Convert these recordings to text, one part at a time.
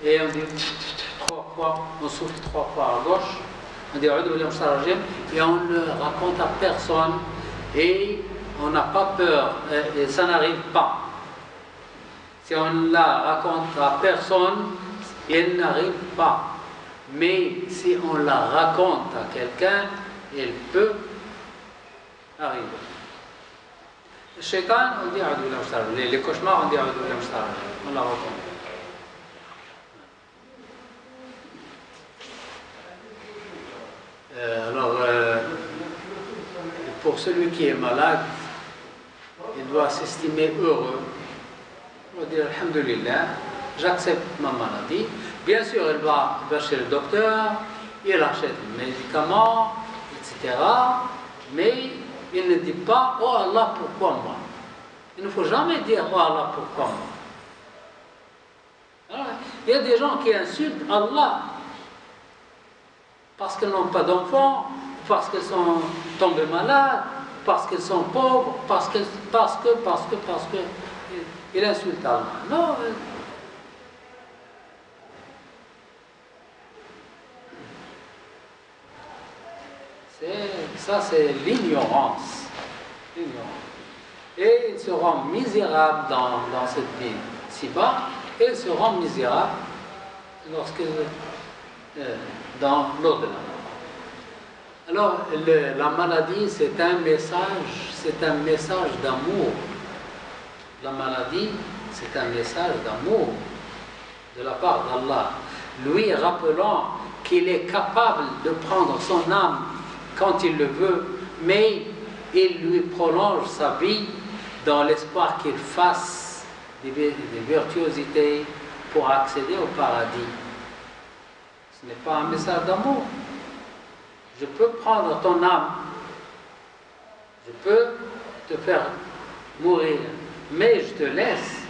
et on dit 3 fois, on souffle 3 fois à gauche, on dit et on ne raconte à personne et on n'a pas peur, et ça n'arrive pas. Si on ne la raconte à personne, elle n'arrive pas. Mais si on la raconte à quelqu'un, elle peut arriver. Le shaitan, on dit les cauchemars, on dit on la raconte. Alors, pour celui qui est malade, il doit s'estimer heureux. On va dire alhamdulillah, j'accepte ma maladie. Bien sûr, il va chez le docteur, il achète des médicaments, etc. Mais il ne dit pas oh Allah, pourquoi moi? Il ne faut jamais dire oh Allah, pourquoi moi? Alors, il y a des gens qui insultent Allah parce qu'ils n'ont pas d'enfants, parce qu'ils sont tombés malades, parce qu'ils sont pauvres, parce que, il insulte Allah. Non. Ça, c'est l'ignorance. Et ils seront misérables dans cette vie ci-bas, et ils seront misérables dans l'au-delà. Alors, la maladie, c'est un message d'amour. La maladie, c'est un message d'amour de la part d'Allah. Lui rappelant qu'il est capable de prendre son âme quand il le veut, mais il lui prolonge sa vie dans l'espoir qu'il fasse des virtuosités pour accéder au paradis. Ce n'est pas un message d'amour. Je peux prendre ton âme, je peux te faire mourir, mais je te laisse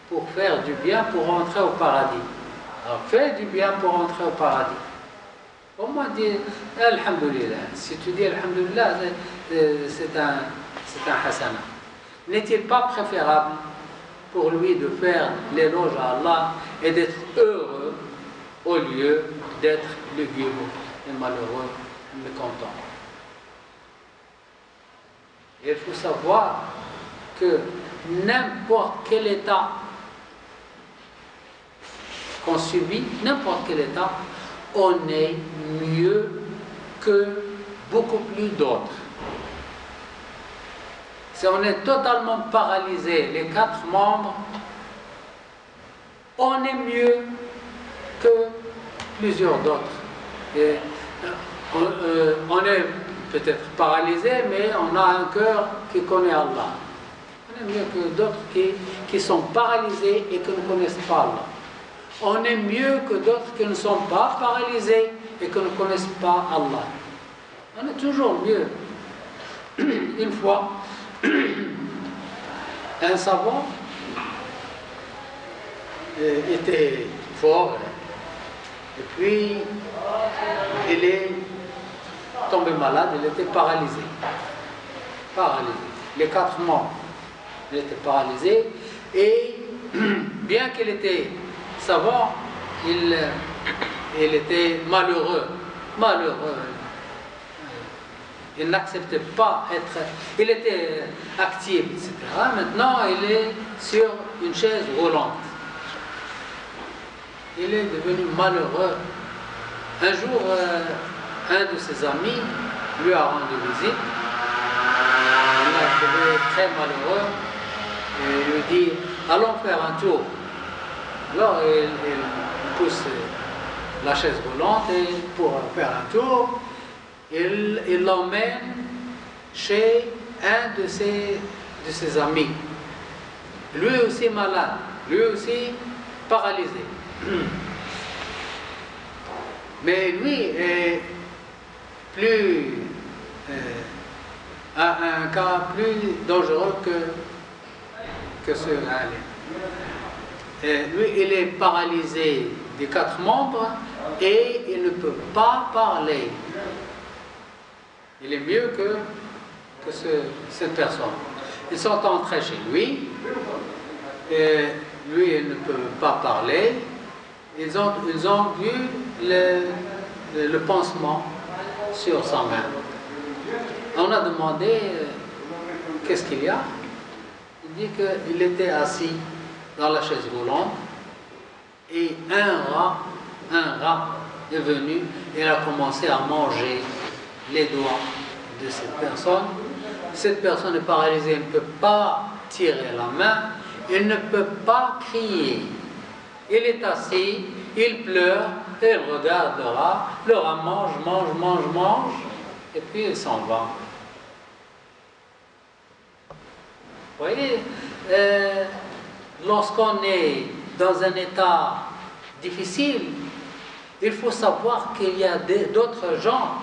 pour faire du bien pour rentrer au paradis. Alors fais du bien pour rentrer au paradis. Au moins dire Alhamdulillah. Si tu dis Alhamdulillah, c'est un hasana. N'est-il pas préférable pour lui de faire l'éloge à Allah et d'être heureux au lieu d'être lugubre et malheureux, mécontent? Et il faut savoir que n'importe quel état qu'on subit, n'importe quel état, on est mieux que beaucoup plus d'autres. Si on est totalement paralysé, les 4 membres, on est mieux que plusieurs d'autres. Et on est peut-être paralysé, mais on a un cœur qui connaît Allah. On est mieux que d'autres qui sont paralysés et qui ne connaissent pas Allah. On est mieux que d'autres qui ne sont pas paralysés et qui ne connaissent pas Allah. On est toujours mieux. Une fois, un savant était fort et puis il est tombé malade, il était paralysé. Les 4 membres, il était paralysé et bien qu'il était savant, il était malheureux. Il n'acceptait pas être... Il était actif, etc. Maintenant, il est sur une chaise roulante. Il est devenu malheureux. Un jour, un de ses amis lui a rendu visite. Il l'a trouvé très malheureux et il lui dit « Allons faire un tour ». Alors, il pousse la chaise roulante et pour faire un tour, il l'emmène chez un de ses amis. Lui aussi malade, lui aussi paralysé. Mais lui est a un cas plus dangereux que ceux-là. Lui, il est paralysé des 4 membres et il ne peut pas parler. Il est mieux que cette personne. Ils sont entrés chez lui, et lui, il ne peut pas parler, ils ont vu le pansement sur sa main. On a demandé qu'est-ce qu'il y a. Il dit qu'il était assis dans la chaise roulante et un rat est venu et il a commencé à manger les doigts de cette personne. Cette personne est paralysée, elle ne peut pas tirer la main, elle ne peut pas crier. Il est assis, il pleure, et il regarde le rat mange, et puis il s'en va. Vous voyez, lorsqu'on est dans un état difficile, il faut savoir qu'il y a d'autres gens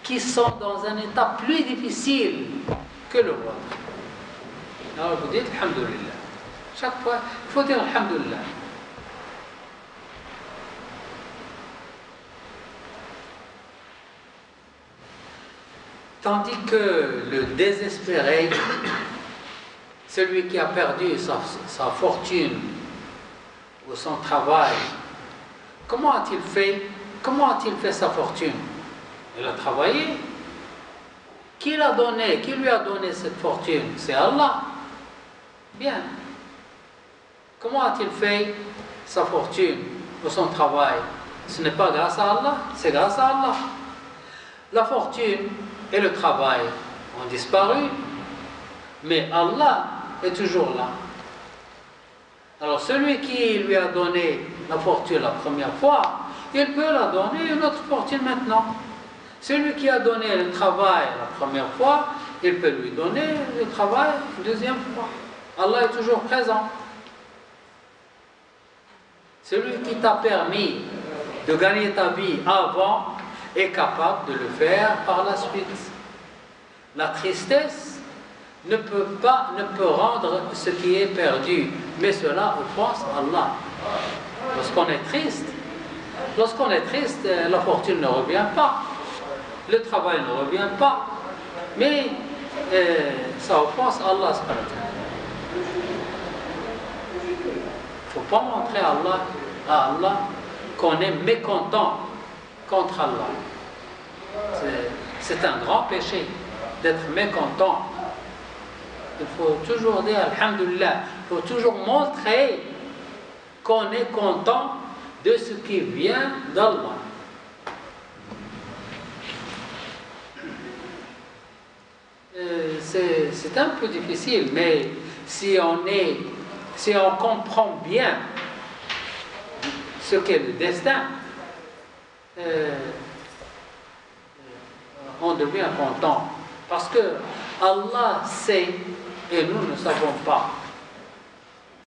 qui sont dans un état plus difficile que le vôtre. Alors vous dites Alhamdulillah. Chaque fois, il faut dire Alhamdulillah. Tandis que le désespéré, celui qui a perdu sa fortune ou son travail, comment a-t-il fait? Comment a-t-il fait sa fortune? Il a travaillé. Qui l'a donné? Qui lui a donné cette fortune? C'est Allah. Bien. Comment a-t-il fait sa fortune ou son travail? Ce n'est pas grâce à Allah, c'est grâce à Allah. La fortune et le travail ont disparu, mais Allah est toujours là. Alors celui qui lui a donné la fortune la première fois, il peut la donner une autre fortune maintenant. Celui qui a donné le travail la première fois, il peut lui donner le travail une deuxième fois. Allah est toujours présent. Celui qui t'a permis de gagner ta vie avant est capable de le faire par la suite. La tristesse ne peut rendre ce qui est perdu, mais cela offense Allah. Lorsqu'on est triste, la fortune ne revient pas, le travail ne revient pas, mais ça offense Allah. Il ne faut pas montrer à Allah qu'on est mécontent contre Allah. C'est un grand péché d'être mécontent. Il faut toujours dire Alhamdulillah. Il faut toujours montrer qu'on est content de ce qui vient d'Allah. C'est un peu difficile, mais si on comprend bien ce qu'est le destin, on devient content. Parce que Allah sait et nous ne savons pas.